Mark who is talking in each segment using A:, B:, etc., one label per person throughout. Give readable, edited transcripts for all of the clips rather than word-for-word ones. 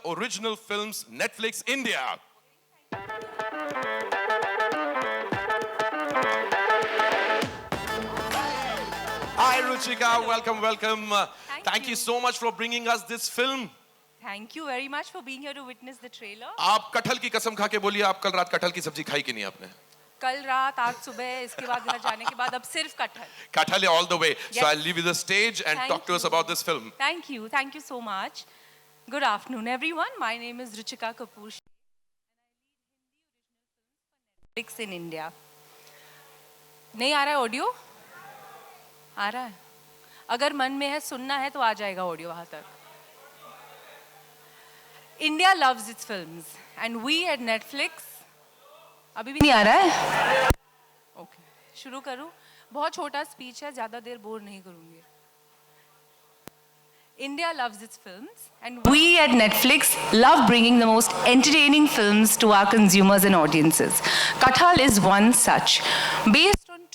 A: Original Films, Netflix India. Hi Ruchika, welcome. Thank you so much for bringing us this film.
B: Thank you very much for being here to witness the trailer.
A: आप कटहल की कसम खा के बोलिए, आप कल रात कटहल की सब्जी खाई कि नहीं आपने?
B: कल रात, आज सुबह, इसके बाद घर जाने के बाद अब सिर्फ कटहल.
A: Kathal all the way. So
B: Yes.
A: I'll leave you the stage and
B: Thank
A: talk to us
B: you.
A: about this film.
B: Thank you so much. Good afternoon, everyone. My name is Ruchika Kapoor, and I lead Hindi original films for Netflix in India. नहीं आ रहा है audio? आ रहा है. अगर मन में है सुनना है तो आ जाएगा ऑडियो वहाँ तक. India loves its films, and we at Netflix. अभी भी नहीं आ रहा है? Okay. शुरू करूँ? बहुत छोटा स्पीच है, ज़्यादा देर बोर नहीं करूँगी. India loves its films, and we at Netflix love bringing the most entertaining films to our consumers and audiences. Kathal is one such. Based on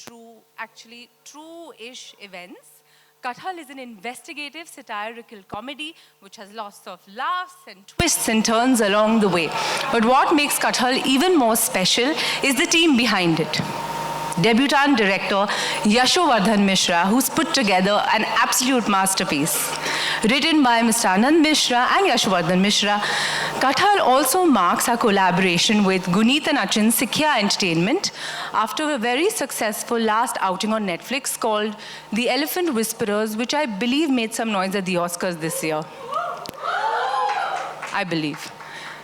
B: true-ish events, Kathal is an investigative satirical comedy which has lots of laughs and twists and turns along the way. But what makes Kathal even more special is the team behind it. Debutant director Yashowardhan Mishra, who's put together an absolute masterpiece. Written by Mr. Anand Mishra and Yashowardhan Mishra, Kathal also marks our collaboration with Guneet and Achin Sikhya Entertainment after a very successful last outing on Netflix called The Elephant Whisperers, which I believe made some noise at the Oscars this year. I believe.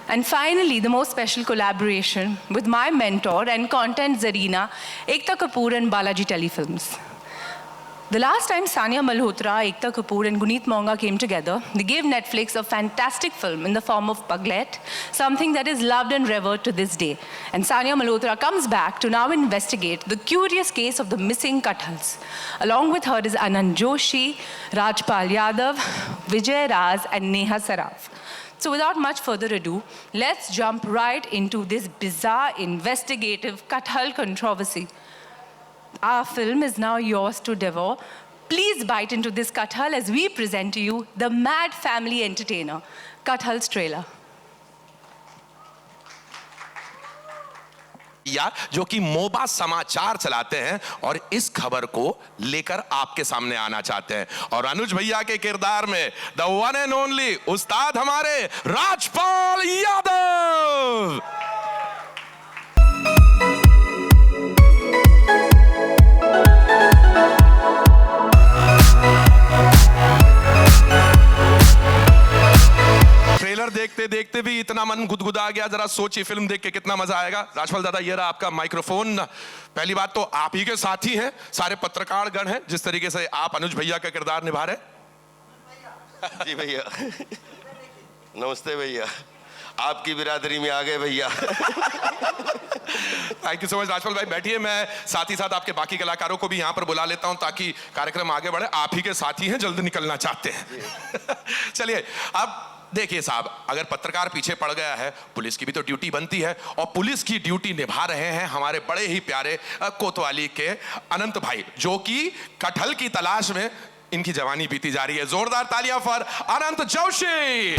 B: And finally, the most special collaboration with my mentor and content Zarina, Ekta Kapoor and Balaji Telefilms. The last time Sania Malhotra, Ekta Kapoor and Guneet Monga came together, they gave Netflix a fantastic film in the form of Puglet, something that is loved and revered to this day. And Sania Malhotra comes back to now investigate the curious case of the missing Kathals. Along with her is Anand Joshi, Rajpal Yadav, Vijay Raz and Neha Saraf. So without much further ado, let's jump right into this bizarre investigative Kathal controversy. Our film is now yours to devour. Please bite into this Kathal as we present to you the mad family entertainer, Kathal's trailer.
A: या जो कि मोबा समाचार चलाते हैं और इस खबर को लेकर आपके सामने आना चाहते हैं. और अनुज भैया के किरदार में द वन एंड ओनली उस्ताद हमारे राजपाल यादव. ट्रेलर देखते देखते भी इतना मन गुदगुदा गया. जरा सोचिए फिल्म देख के कितना मजा आएगा. राजपाल दादा, ये रहा आपका माइक्रोफोन. पहली बात तो आप ही के साथी हैं, सारे पत्रकार गण हैं, जिस तरीके से आप अनुज भैया का किरदार निभा रहे.
C: जी भैया, नमस्ते भैया, आपकी बिरादरी में आ गए भैया.
A: Thank you so much Rajpal भाई. बैठिए, मैं साथ ही साथ आपके बाकी कलाकारों को भी यहाँ पर बुला लेता हूँ ताकि कार्यक्रम आगे बढ़े. आप ही के साथी हैं, जल्द निकलना चाहते हैं. चलिए, अब देखिए साहब, अगर पत्रकार पीछे पड़ गया है, पुलिस की भी तो ड्यूटी बनती है. और पुलिस की ड्यूटी निभा रहे हैं हमारे बड़े ही प्यारे कोतवाली के अनंत भाई, जो कि कटहल की तलाश में इनकी जवानी बीती जा रही है. जोरदार तालियां फॉर अनंत जोशी.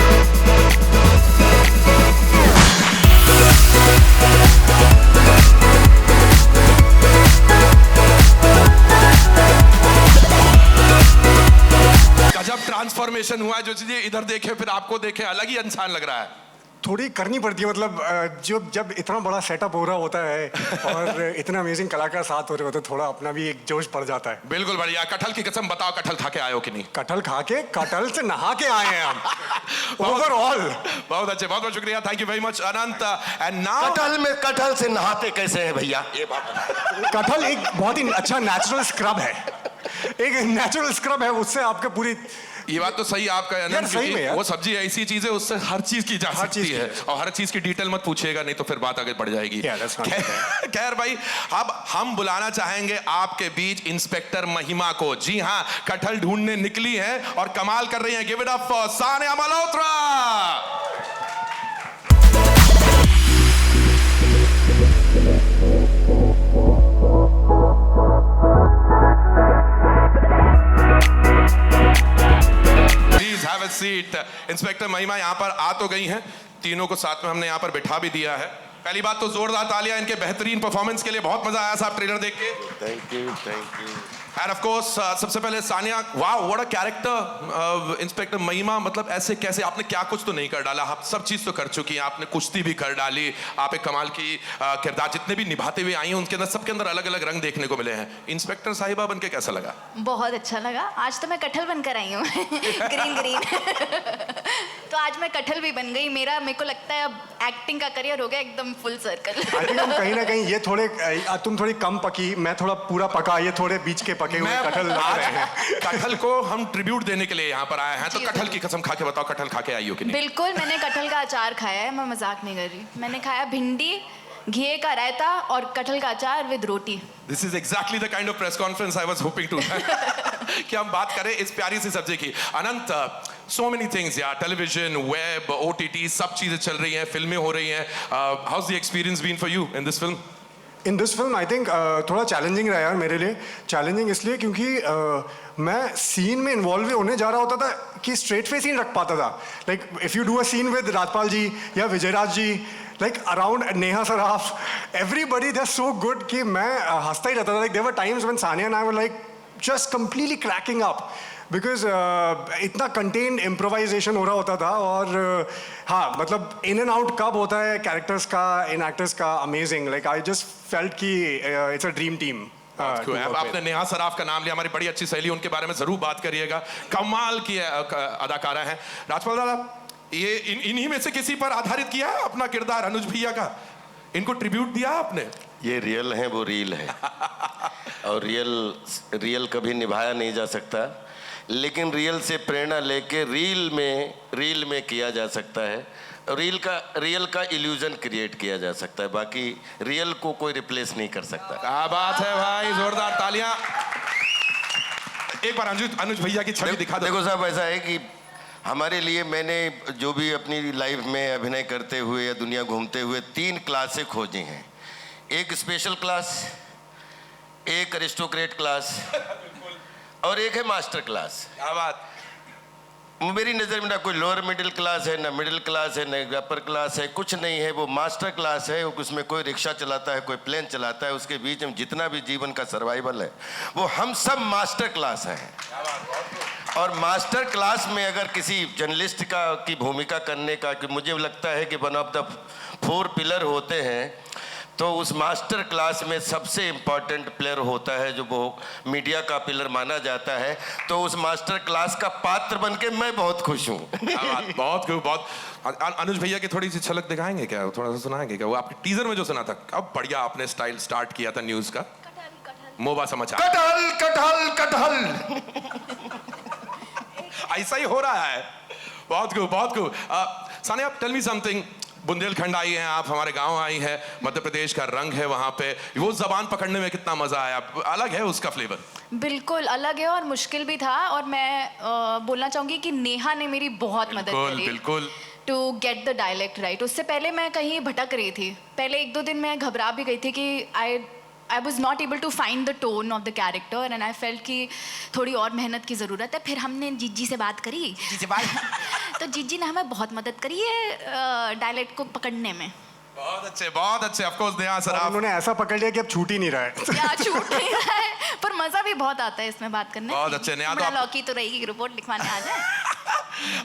A: गजब ट्रांसफॉर्मेशन हुआ है. जो चीजें इधर देखे फिर आपको देखे, अलग ही इंसान लग रहा है.
D: थोड़ी करनी पड़ती है, मतलब जब इतना बड़ा सेटअप हो रहा होता है और इतने अमेजिंग कलाकार साथ हो रहे होते हैं, थोड़ा अपना भी एक जोश पड़ जाता है.
A: बिल्कुल बढ़िया. कटहल की कसम बताओ, कटहल खा के आए हो कि नहीं?
D: कटहल खा के, कटहल से नहा के आए हैं हम. ओवरऑल
A: बहुत अच्छे, बहुत बहुत शुक्रिया. Thank you very much Anant. And now
C: कटहल में कटहल से नहाते कैसे हैं भैया? ये बात,
D: कटहल एक बहुत ही अच्छा नेचुरल स्क्रब है. एक नेचुरल स्क्रब है, उससे आपके पूरी.
A: ये बात तो सही आपका है
D: यार, सही में यार.
A: वो सब्जी ऐसी चीज है, उससे हर चीज की जा सकती है. और हर चीज की डिटेल मत पूछिएगा, नहीं तो फिर बात आगे बढ़ जाएगी. खैर भाई, अब हम बुलाना चाहेंगे आपके बीच इंस्पेक्टर महिमा को. जी हाँ, कटहल ढूंढने निकली है और कमाल कर रही है. Give it up for Sania Malhotra. Seat. Inspector महिमा यहाँ पर आ तो गई हैं, तीनों को साथ में हमने यहाँ पर बिठा भी दिया है। पहली बात तो जोरदार तालियां इनके बेहतरीन परफॉर्मेंस के लिए, बहुत मजा आया साहब ट्रेलर देख के।
C: Thank you, thank you.
A: End of course सबसे पहले Sania, wow what a character. Inspector महिमा, मतलब ऐसे कैसे, आपने क्या कुछ तो नहीं कर डाला, आप सब चीज तो कर चुकी हैं, आपने कुश्ती भी कर डाली, आप एक कमाल की किरदार जितने भी निभाते हुए आई हैं उनके अंदर, सबके अंदर अलग अलग रंग देखने को मिले हैं। इंस्पेक्टर साहिबा बनके कैसा लगा?
E: बहुत अच्छा लगा। आज तो मैं कटहल बनकर आई हूँ ग्रीन ग्रीन तो आज मैं कटहल भी बन गई। मेरे को लगता है अब एक्टिंग का करियर हो गया एकदम फुल सर्कल।
D: आई थिंक हम कहीं ना कहीं ये थोड़े तुम थोड़ी कम पकी, मैं थोड़ा पूरा पका, ये थोड़े बीच के पके हुए कटहल लग रहे हैं।
A: कटहल को हम ट्रिब्यूट देने के लिए यहाँ पर आए हैं, तो
E: जी,
A: कटहल की कसम खा के बताओ, कटहल खा के आई हो कि नहीं?
E: बिल्कुल, मैंने कटहल का अचार खाया है, मैं मजाक नहीं कर रही। मैंने खाया भिंडी, घी का रायता और कटहल का अचार with roti.
A: This is exactly the kind of press conference I was hoping to कि हम बात करें इस प्यारी सी सब्जी की। अनंत, so many things यार, टेलीविजन, वेब, OTT, सब चीजें चल रही हैं, फिल्में हो रही हैं। How's the experience been for you in this film?
D: In this film I think थोड़ा चैलेंजिंग रहा यार मेरे लिए। चैलेंजिंग इसलिए क्योंकि मैं सीन में इन्वॉल्व होने जा रहा होता था कि स्ट्रेट फेस ही नहीं रख पाता था। Like if you do a scene with Rajpal ji या Vijayraj ji, like around Neha Saraf, everybody they are so good कि मैं हंसता ही रहता था। Like there were times when Sania and I were like just completely cracking up because इतना कंटेन्ड इम्प्रोवाइजेशन हो रहा होता था। और हाँ, मतलब इन एंड आउट कब होता है कैरेक्टर्स का, इन एक्टर्स का, amazing. Like I just felt कि इट्स अ ड्रीम टीम।
A: अब आपने नेहा सराफ का नाम लिया, हमारी बड़ी अच्छी सहेली, उनके बारे में जरूर बात करिएगा, कमाल की अदाकारा है। राजपाल दादा, ये इन्हीं में से किसी पर आधारित किया है अपना किरदार, अनुज भैया का? इनको ट्रिब्यूट दिया आपने?
C: ये रियल है, वो रील है और रियल कभी निभाया नहीं जा सकता, लेकिन रियल से प्रेरणा लेके रील में किया जा सकता है। रियल का इल्यूजन क्रिएट किया जा सकता है, बाकी रियल को कोई रिप्लेस नहीं कर सकता।
A: क्या बात है भाई, जोरदार तालियां। एक बार अनुज भैया की छवि दिखा दो।
C: देखो साहब, ऐसा है कि हमारे लिए, मैंने जो भी अपनी लाइफ में अभिनय करते हुए या दुनिया घूमते हुए 3 क्लासें खोजी हैं। एक स्पेशल क्लास, एक अरिस्टोक्रेट क्लास और एक है मास्टर क्लास।
A: क्या बात।
C: मेरी नज़र में ना कोई लोअर मिडिल क्लास है, ना मिडिल क्लास है, ना अपर क्लास है, कुछ नहीं है। वो मास्टर क्लास है। उसमें कोई रिक्शा चलाता है, कोई प्लेन चलाता है, उसके बीच में जितना भी जीवन का सर्वाइवल है, वो हम सब मास्टर क्लास हैं। और मास्टर क्लास में अगर किसी जर्नलिस्ट की भूमिका करने का, कि मुझे लगता है कि वन ऑफ द 4 पिलर होते हैं, तो उस मास्टर क्लास में सबसे इम्पॉर्टेंट प्लेयर होता है जो वो मीडिया का पिलर माना जाता है। तो उस मास्टर क्लास का पात्र बन के मैं बहुत खुश हूँ।
A: बहुत। अनुज भैया की थोड़ी सी झलक दिखाएंगे क्या, थोड़ा सा सुनाएंगे क्या? वो आपके टीजर में जो सुना था, अब बढ़िया आपने स्टाइल स्टार्ट किया था न्यूज का, मोबा समाचार। कटहल कटहल कटहल ऐसा ही हो रहा है। बहुत खूब। Sania, tell me something. Bundelkhand आई हैं आप, हमारे गांव आई है, मध्य प्रदेश का रंग है वहां पे, वो जबान पकड़ने में कितना मजा आया? अलग है उसका फ्लेवर।
E: बिल्कुल अलग है और मुश्किल भी था। और मैं बोलना चाहूँगी कि नेहा ने मेरी बहुत मदद करी।
A: बिल्कुल।
E: To get the dialect right. उससे पहले मैं कहीं भटक रही थी। पहले 1-2 दिन मैं घबरा भी गई थी कि I was not able to find the tone of the character and I felt कि थोड़ी और मेहनत की ज़रूरत है। फिर हमने जीजी से बात करी। तो जीजी ने हमें बहुत मदद करी है डायलेक्ट को पकड़ने में।
A: बहुत अच्छे। ऑफ कोर्स नेहा सराफ,
D: उन्होंने ऐसा पकड़ लिया कि अब छूट ही नहीं रहा है।
E: क्या छूट नहीं रहा है, पर मज़ा भी बहुत आता है इसमें बात करने।
A: बहुत अच्छे। नेहा तो
E: लौकी तो रहेगी, रिपोर्ट लिखवाने आ जाए।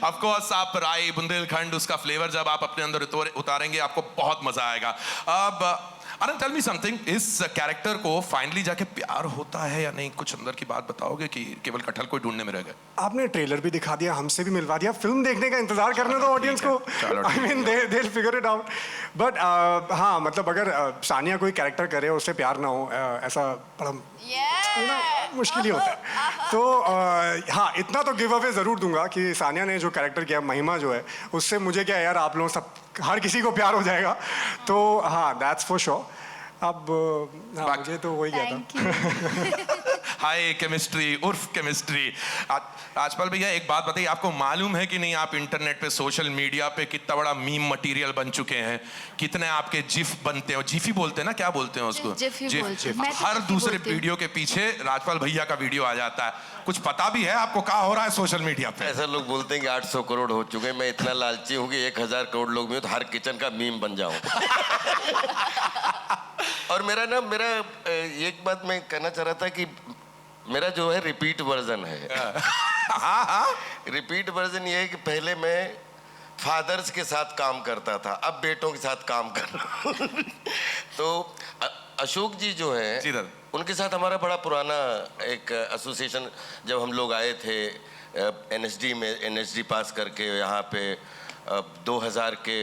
A: ऑफ कोर्स आप राई, बुंदेलखंड, उसका फ्लेवर जब आप अपने अंदर उतारेंगे, आपको बहुत मजा आएगा। अब अनंत, टेल मी समथिंग, इस कैरेक्टर को फाइनली जाके प्यार होता है या नहीं? कुछ अंदर की बात बताओगे कि केवल कटहल को ढूंढने में रह गए?
D: आपने ट्रेलर भी दिखा दिया, हमसे भी मिलवा दिया, फिल्म देखने का इंतजार करने दो ऑडियंस को। I mean they will figure it out. But हाँ, मतलब अगर सानिया कोई कैरेक्टर करे, उससे प्यार ना हो, ऐसा बड़ा मुश्किल ही होता है। तो हाँ, इतना तो गिव अवे ज़रूर दूंगा कि सानिया ने जो कैरेक्टर किया, महिमा जो है, उससे मुझे क्या यार, आप लोग सब, हर किसी को प्यार हो जाएगा। तो हाँ, दैट्स फॉर श्योर। अब हाँ, मुझे तो वही गया था।
A: हाय केमिस्ट्री उर्फ केमिस्ट्री। राजपाल भैया एक बात बताइए, आपको मालूम है कि नहीं आप इंटरनेट पे सोशल मीडिया पे कितना बड़ा मीम मटेरियल बन चुके हैं, कितने आपके जिफ बनते हैं, जिफी बोलते हैं ना, क्या बोलते हैं उसको,
E: जिफ ही बोलते हैं। मैं तो
A: हर
E: जिफ ही
A: दूसरे
E: बोलती हूँ।
A: वीडियो के पीछे राजपाल भैया का वीडियो आ जाता है। कुछ पता भी है आपको क्या हो रहा है सोशल मीडिया पे?
C: ऐसा लोग बोलते हैं कि 800 करोड़ हो चुके हैं, मैं इतना लालची हूँ कि 1000 करोड़ लोग में तो हर किचन का मीम बन जाऊं। और मेरा एक बात मैं कहना चाह रहा था कि मेरा जो है रिपीट वर्जन है।
A: हाँ हाँ,
C: रिपीट वर्जन ये है कि पहले मैं फादर्स के साथ काम करता था, अब बेटों के साथ काम कर रहा हूँ। तो अशोक जी जो है
A: जी सर।
C: उनके साथ हमारा बड़ा पुराना एक एसोसिएशन, जब हम लोग आए थे एनएसडी में, एनएसडी पास करके यहाँ पे 2000 के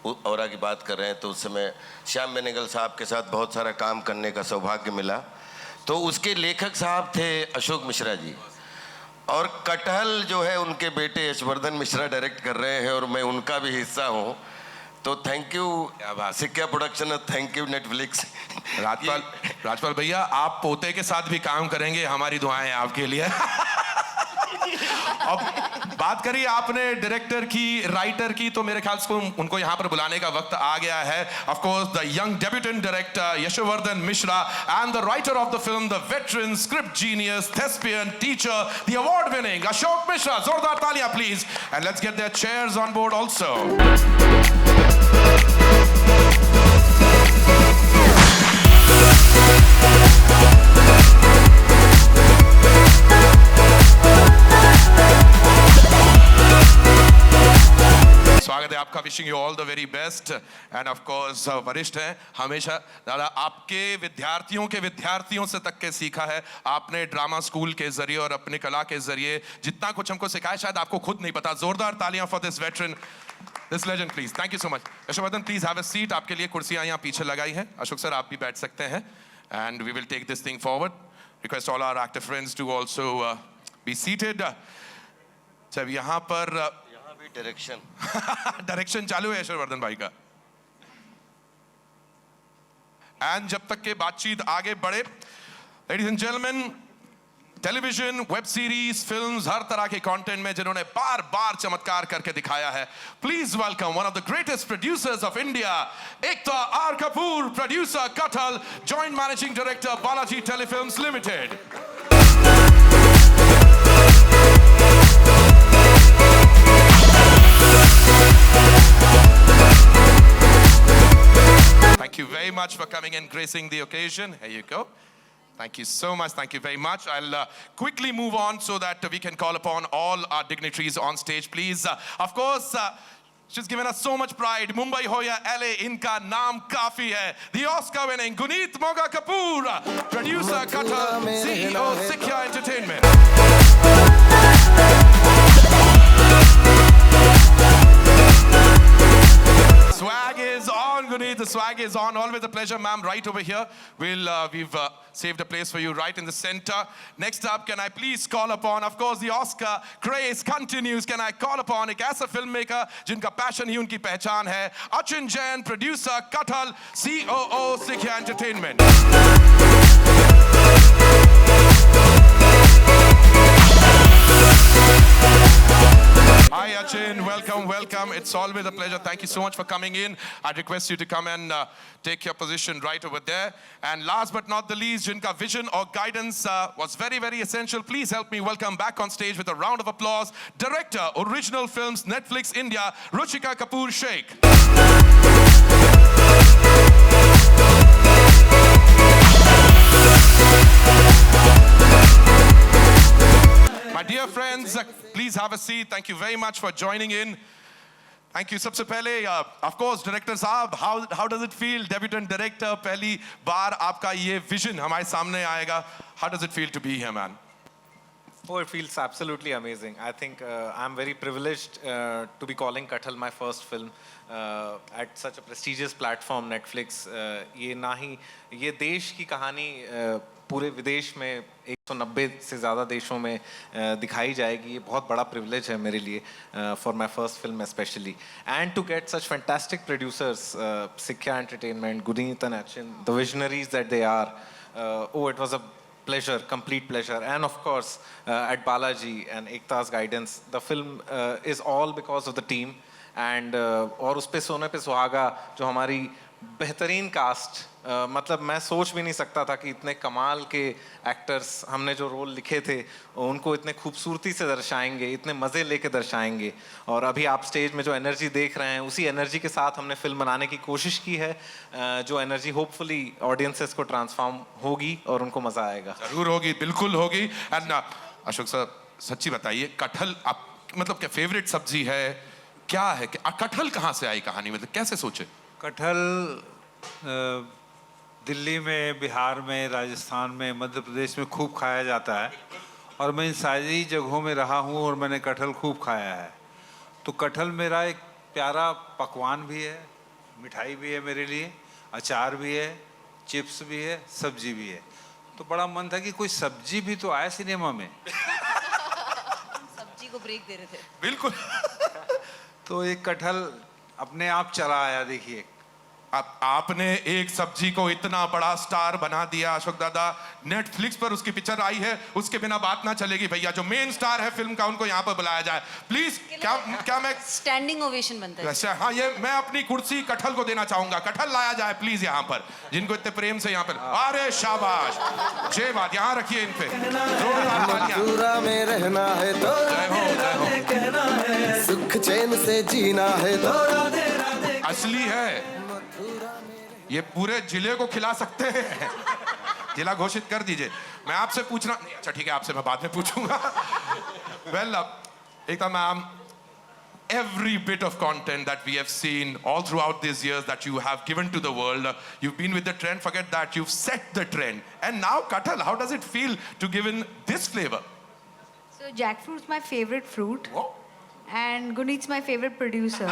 C: औरा की बात कर रहे हैं, तो उस समय श्याम बेनेगल साहब के साथ बहुत सारा काम करने का सौभाग्य मिला। तो उसके लेखक साहब थे अशोक मिश्रा जी, और कटहल जो है उनके बेटे यशवर्धन मिश्रा डायरेक्ट कर रहे हैं और मैं उनका भी हिस्सा हूँ। तो थैंक यू सिक्का प्रोडक्शन और थैंक यू नेटफ्लिक्स।
A: राजपाल भैया आप पोते के साथ भी काम करेंगे, हमारी दुआएं आपके लिए। अब बात करी आपने डायरेक्टर की, राइटर की, तो मेरे ख्याल से उनको यहाँ पर बुलाने का वक्त आ गया है। Of course the young debutante director Yashwardhan Mishra and the writer of the film, the veteran script genius, thespian teacher, the award winning Ashok Mishra. जोरदार तालियां please, and let's get their chairs on board also. स्वागत है आपका, wishing you all the very best. End of course वरिष्ठ हैं हमेशा, दादा आपके विद्यार्थियों से तक के सीखा है आपने ड्रामा स्कूल के जरिए और अपनी कला के जरिए जितना कुछ हमको सिखाया शायद आपको खुद नहीं पता। जोरदार तालियां for this veteran, this legend please. Thank you so much. Yashwardhan please have a seat, आपके लिए कुर्सियां यहाँ पीछे लगाई हैं। अशोक सर आप भी बैठ सकते हैं, and we will take this thing forward. Request all our actor friends to also be seated. जब यहाँ पर डायरेक्शन चालू है यशवर्धन भाई का, एंड जब तक के बातचीत आगे बढ़े, ladies and gentleman, television, web series, films, हर तरह के कंटेंट में जिन्होंने बार बार चमत्कार करके दिखाया है, please welcome one of the greatest producers of India, Ekta R Kapoor, producer Kathal, joint managing director Balaji telefilms limited. Thank you very much for coming and gracing the occasion. Here you go. Thank you so much. Thank you very much. I'll quickly move on so that we can call upon all our dignitaries on stage, please. Of course, she's given us so much pride. Mumbai ho ya LA, inka naam kafi hai. The Oscar-winning Guneet Moga Kapoor, producer Kuttal, CEO Sikya Entertainment. Swag is on, Guneet. The swag is on. Always a pleasure, ma'am. Right over here. We've saved a place for you right in the center. Next up, can I please call upon, of course, the Oscar craze continues. Can I call upon एक ऐसा filmmaker जिनका passion ही उनकी पहचान है, Achin Jain, producer Kuttal, COO Sikya Entertainment. Hi Achin, welcome. It's always a pleasure. Thank you so much for coming in. I'd request you to come and take your position right over there. And last but not the least, jinka vision or guidance was very, very essential. Please help me welcome back on stage with a round of applause, Director, Original Films, Netflix India, Ruchika Kapoor Sheikh. My dear friends, please have a seat. Thank you very much for joining in. Thank you. सबसे पहले, of course, director साहब, how does it feel, debutant director, पहली बार आपका ये vision हमारे सामने आएगा. How does it feel to be here, man?
F: Oh, it feels absolutely amazing. I think I'm very privileged to be calling Kuttal my first film at such a prestigious platform, Netflix. ये ना ही ये देश की कहानी पूरे विदेश में 190 से ज़्यादा देशों में दिखाई जाएगी, ये बहुत बड़ा privilege है मेरे लिए for my first film especially. And to get such fantastic producers, Sikya Entertainment, Guneet and Achin, the visionaries that they are. Oh, it was a pleasure, complete pleasure. And of course, at Balaji and Ekta's guidance, the film is all because of the team. And और उस पे सोने पे सुहागा जो हमारी बेहतरीन cast, मतलब मैं सोच भी नहीं सकता था कि इतने कमाल के एक्टर्स हमने जो रोल लिखे थे उनको इतने खूबसूरती से दर्शाएंगे, इतने मज़े लेके दर्शाएंगे. और अभी आप स्टेज में जो एनर्जी देख रहे हैं उसी एनर्जी के साथ हमने फिल्म बनाने की कोशिश की है, जो एनर्जी होपफुली ऑडियंसेस को ट्रांसफॉर्म होगी और उनको मज़ा आएगा.
A: जरूर होगी, बिल्कुल होगी. एंड अशोक सर, सच्ची बताइए, कटहल आप मतलब क्या फेवरेट सब्जी है, क्या है? कटहल कहाँ से आई कहानी, मतलब कैसे सोचे?
G: कटहल दिल्ली में, बिहार में, राजस्थान में, मध्य प्रदेश में खूब खाया जाता है और मैं इन सारी जगहों में रहा हूँ और मैंने कटहल खूब खाया है. तो कटहल मेरा एक प्यारा पकवान भी है, मिठाई भी है मेरे लिए, अचार भी है, चिप्स भी है, सब्जी भी है. तो बड़ा मन था कि कोई सब्जी भी तो आए सिनेमा में.
B: सब्जी को ब्रेक दे रहे थे.
A: बिल्कुल.
G: तो एक कटहल अपने आप चला आया. देखिए,
A: आपने एक सब्जी को इतना बड़ा स्टार बना दिया अशोक दादा. नेटफ्लिक्स पर उसकी पिक्चर आई है, उसके बिना बात ना चलेगी. भैया जो मेन स्टार है फिल्म का उनको यहाँ पर बुलाया जाए प्लीज. क्या मैं
B: स्टैंडिंग ओवेशन बनता है.
A: अच्छा, हाँ, ये मैं अपनी कुर्सी कटहल को देना चाहूंगा. कटहल लाया जाए प्लीज यहाँ पर, जिनको इतने प्रेम से यहाँ पर. अरे शाबाश, ये बात यहाँ रखिए इन पे.
H: मथुरा में रहना है तो कहना है, सुख चैन से जीना है तो
A: असली है ये, पूरे जिले को खिला सकते हैं. जिला घोषित कर दीजिए. मैं आपसे पूछना, अच्छा ठीक है, आपसे मैं बाद में पूछूंगा. Well, Ekta ma'am, every bit of content that we have seen all throughout these years that you have given to the world, you've been with the trend, forget that, you've set the trend. And now Kathal, how does it feel to give in this flavor?
I: So jackfruit's my favorite fruit.
A: Whoa.
I: And Guneet's my favorite producer.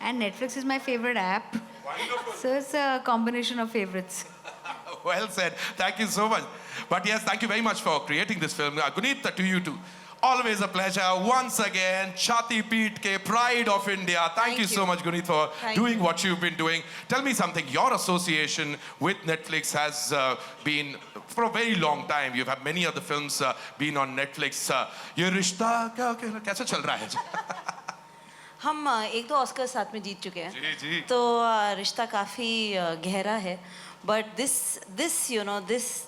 I: And Netflix is my favorite app.
A: Wonderful.
I: So it's a combination of favorites.
A: Well said. Thank you so much. But yes, thank you very much for creating this film. Guneet, to you too. Always a pleasure. Once again, Chati Peet ke Pride of India. Thank you so much, Guneet, for doing what you've been doing. Tell me something. Your association with Netflix has been for a very long time. You've had many other films been on Netflix. ये रिश्ता कैसे चल रहा है?
J: हम एक दो Oscar साथ में जीत चुके हैं.
A: जी जी.
J: तो रिश्ता काफ़ी गहरा है. But this you know, this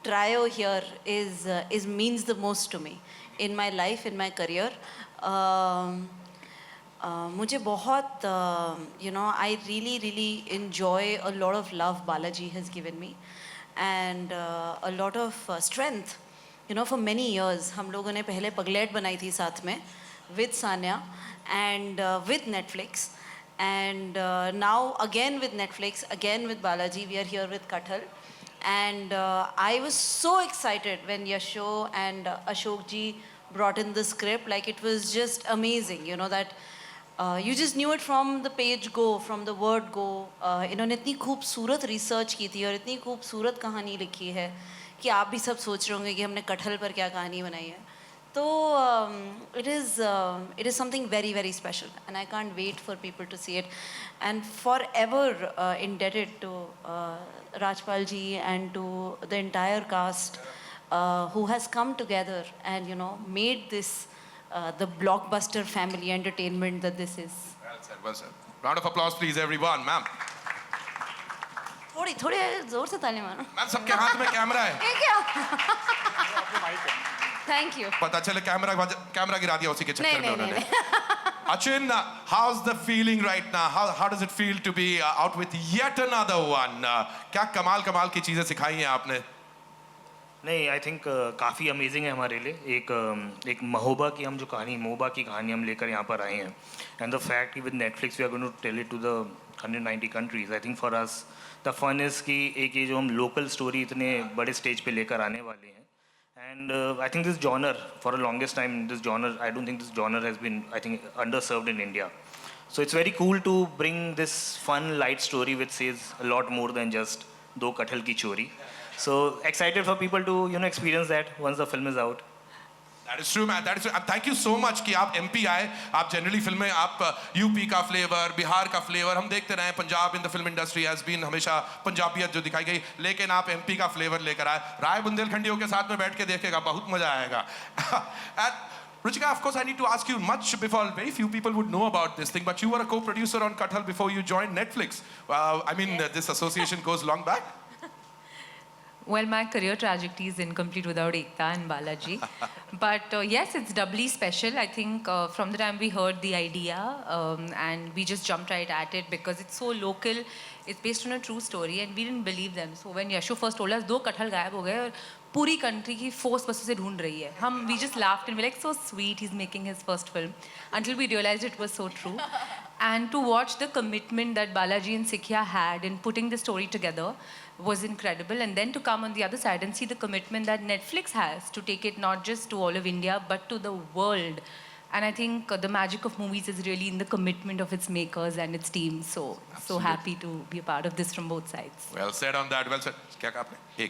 J: trio here is means the most to me in my life, in my career. मुझे बहुत you know, I really enjoy a lot of love Balaji has given me and a lot of strength. You know, for many years हम लोगों ने पहले पगलेट बनाई थी साथ में with Sanya and with Netflix, and now again with Netflix, again with Balaji, we are here with Kathal. And I was so excited when Yasho and Ashok ji brought in the script. Like, it was just amazing, you know, that you just knew it from the page go, from the word go. इन्होंने इतनी खूबसूरत research की थी और इतनी खूबसूरत कहानी लिखी है कि आप भी सब सोच रहे होंगे कि हमने कटहल पर क्या कहानी बनाई है. So it is something very special, and I can't wait for people to see it, and forever indebted to Rajpal ji and to the entire cast who has come together and, you know, made this the blockbuster family entertainment that this is.
A: Well said, well said. Round of applause, please, everyone, ma'am.
J: थोड़ी जोर से ताली मारो.
A: Ma'am, सबके हाथ में camera है.
J: ये क्या? Thank you.
A: पता चले कैमरा गिरा दिया उसी के चक्कर में उन्होंने.
J: नहीं.
A: Achin, how's the feeling right now? How does it feel to be out with yet another one? क्या कमाल की चीजें सिखाई हैं आपने?
K: नहीं, आई थिंक काफ़ी अमेजिंग है हमारे लिए. एक महोबा की हम जो कहानी, मोहबा की कहानी हम लेकर यहाँ पर आए हैं. And the fact with Netflix we are going to tell it to the 190 countries. I think for us the fun is कि एक ये जो हम लोकल स्टोरी इतने बड़े स्टेज पे लेकर आने वाले हैं. And I think this genre, for the longest time, I don't think this genre has been, I think, underserved in India. So it's very cool to bring this fun, light story which says a lot more than just Do Kathal Ki Chori. So excited for people to, you know, experience that once the film is out.
A: That is true, man. That is true. Thank you so much कि आप MP आए. आप generally फिल्में आप UP का flavour, Bihar का flavour हम देखते रहे. Punjab in the film industry has been हमेशा पंजाबियत जो दिखाई गई, लेकिन आप MP का फ्लेवर लेकर आए. राय बुंदेलखंडियों के साथ में बैठ के देखेगा, बहुत मजा आएगा. Ruchika, of course, I need to ask you much before. Very few people would know about this thing, but you were a co-producer on Kathal before you joined Netflix. I mean, this association goes long back.
B: Well, my career trajectory is incomplete without Ekta and Balaji. But yes, it's doubly special. I think from the time we heard the idea and we just jumped right at it because it's so local. It's based on a true story and we didn't believe them. So when Yashu first told us, 2 कटहल गायब हो गए और पूरी country की force बस उसे ढूंढ रही है. We just laughed and we were like, so sweet, he's making his first film. Until we realized it was so true. And to watch the commitment that Balaji and Sikya had in putting the story together was incredible. And then to come on the other side and see the commitment that Netflix has to take it not just to all of India, but to the world. And I think the magic of movies is really in the commitment of its makers and its team. So happy to be a part of this from both sides.
A: Well said on that. Well said. क्या कहा आपने?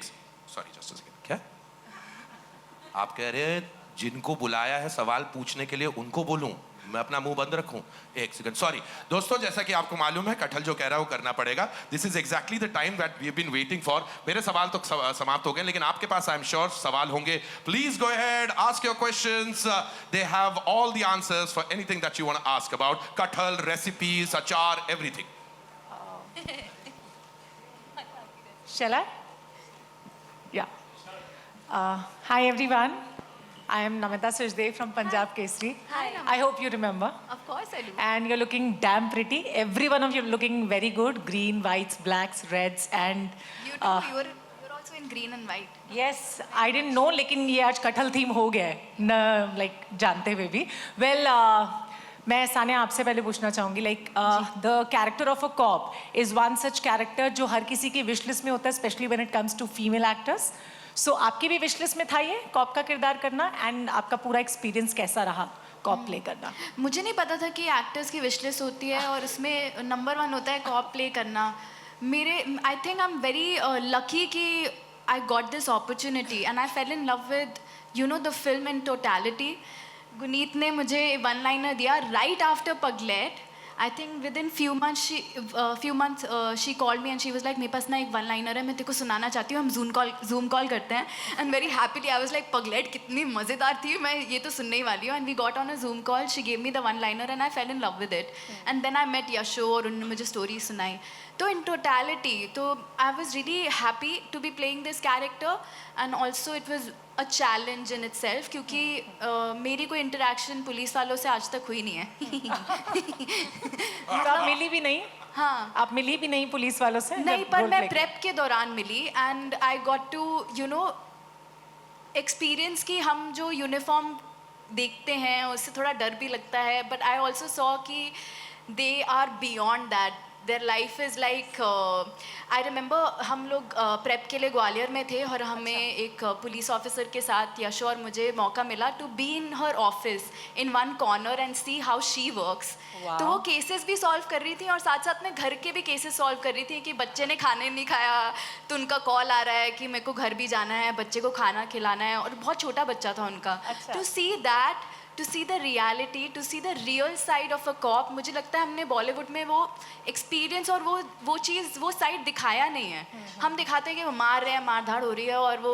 A: Sorry, just a second. क्या? आप कह रहे हैं जिनको बुलाया है सवाल पूछने के लिए उनको बोलूं, मैं अपना मुंह बंद रखूं? एक सेकंड. सॉरी दोस्तों, जैसा कि आपको मालूम है कटहल जो कह रहा है वो करना पड़ेगा. This is exactly the time that we have been waiting for. मेरे सवाल तो समाप्त हो गए, लेकिन आपके पास आई एम श्योर सवाल होंगे. Please go ahead, ask your questions. They have all the answers for anything that you want to ask about kathal, recipes, achar, everything.
L: Shall I? Yeah. Hi everyone. I am Namita Sachdev from Punjab Kesari.
E: Hi,
L: I hope you remember.
E: Of course I do.
L: And you're looking damn pretty. Every one of you looking very good. Green, whites, blacks, reds and...
E: You too. You're also in green and white.
L: Yes, I didn't know, लेकिन ये आज कटहल theme हो गया है न, like जानते हुए भी. Well, मैं सानिया आपसे पहले पूछना चाहूँगी like the character of a cop is one such character जो हर किसी की wish list में होता है, especially when it comes to female actors. So आपकी भी wish list में था ये कॉप का किरदार करना and आपका पूरा एक्सपीरियंस कैसा रहा कॉप प्ले करना?
E: मुझे नहीं पता था कि एक्टर्स की विश लिस्ट होती है और इसमें नंबर 1 होता है कॉप प्ले करना. मेरे I think I am very lucky कि I got this opportunity and I fell in love with the film in totality. Guneet ने मुझे 1 लाइनर दिया right after Pagglait. I think within few months she called me and she was like मेरे पास ना एक 1 liner है, मैं तेरे को सुनाना चाहती हूँ, हम जूम कॉल करते हैं. And very happily I was like Pagglait कितनी मज़ेदार थी, मैं ये तो सुनने ही वाली हूँ. And we got on a Zoom call, she gave me the 1 liner and I fell in love with it. And then I met Yashu और उन्होंने मुझे स्टोरी सुनाई. तो in totality तो I was really happy to be playing this character and also it was a challenge in itself क्योंकि मेरी कोई interaction police वालों से आज तक हुई नहीं है.
L: तो आप मिली भी नहीं?
E: हाँ,
L: आप मिली भी नहीं पुलिस वालों से?
E: नहीं, पर मैं प्रेप के दौरान मिली and I got to experience कि हम जो यूनिफॉर्म देखते हैं उससे थोड़ा डर भी लगता है, बट आई ऑल्सो सॉ कि they are beyond that. Their life is like I remember हम लोग प्रेप के लिए ग्वालियर में थे और हमें एक पुलिस ऑफिसर के साथ यशो और मुझे मौका मिला to be in her office in 1 corner and see how she works. तो वो केसेस भी सॉल्व कर रही थी और साथ साथ में घर के भी केसेस सॉल्व कर रही थी कि बच्चे ने खाने नहीं खाया तो उनका कॉल आ रहा है कि मेरे को घर भी जाना है, बच्चे को खाना खिलाना है, और बहुत छोटा बच्चा था उनका. To see that, to see the reality, to see the real side of a cop, मुझे लगता है हमने बॉलीवुड में वो एक्सपीरियंस और वो चीज़ वो साइड दिखाया नहीं है. हम दिखाते हैं कि वो मार रहे हैं, मारधाड़ हो रही है और वो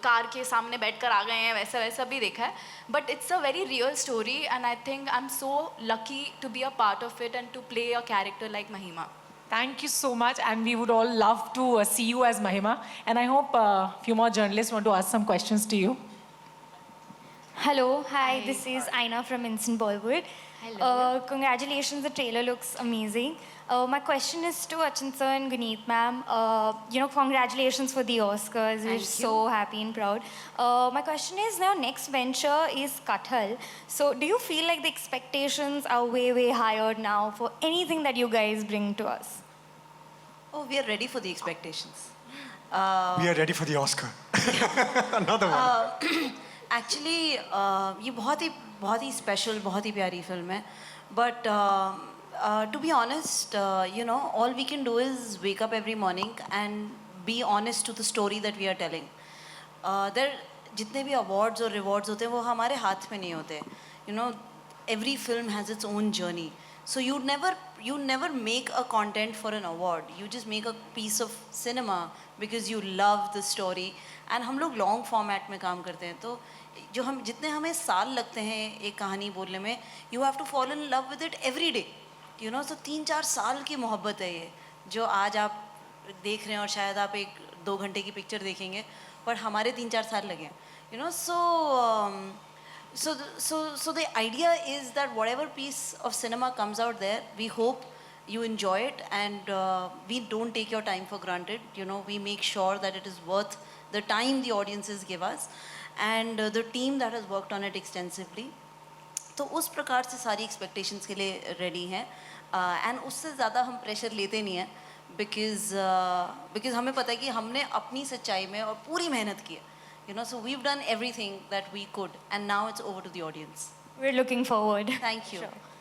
E: कार के सामने बैठकर आ गए हैं, वैसा वैसा भी देखा है. But it's a very real story and I think I am so lucky to be a part of it and to play a character like Mahima.
L: Thank you so much, and we would all love to see you as Mahima. And I hope few more journalists want to ask some questions to you.
M: Hello, hi, this is Aina from Instant Bollywood.
E: Hello.
M: Congratulations, the trailer looks amazing. My question is to Achin sir and Guneet ma'am. Congratulations for the Oscars. We're so happy and proud. My question is, now next venture is Kathal. So do you feel like the expectations are way, way higher now for anything that you guys bring to us?
J: Oh, we are ready for the expectations.
D: We are ready for the Oscar. Another one.
J: Actually ये बहुत ही special, बहुत ही प्यारी film है. But to be honest, all we can do is wake up every morning and be honest to the story that we are telling. There जितने भी awards और रिवॉर्ड्स होते हैं वो हमारे हाथ में नहीं होते. You know, every film has its own journey. So you never make a content for an award. You just make a piece of cinema because you love the story. And हम लोग long format में काम करते हैं, तो जो हम जितने हमें साल लगते हैं एक कहानी बोलने में, you have to fall in love with it every day. You know, so 3-4 साल की मोहब्बत है ये, जो आज आप देख रहे हैं और शायद आप 1-2 घंटे की पिक्चर देखेंगे, पर हमारे 3-4 साल लगे हैं. You know, so the idea is that whatever piece of cinema comes out there, we hope you enjoy it, and we don't take your time for granted. You know, we make sure that it is worth the time the audiences give us, and the team that has worked on it extensively. तो उस प्रकार से सारी expectations के लिए ready हैं, and उससे ज़्यादा हम pressure लेते नहीं हैं, because हमें पता है कि हमने अपनी सच्चाई में और पूरी मेहनत की है. You know, so we've done everything that we could, and now it's over to the audience.
M: We're looking forward.
J: Thank you.
M: Sure.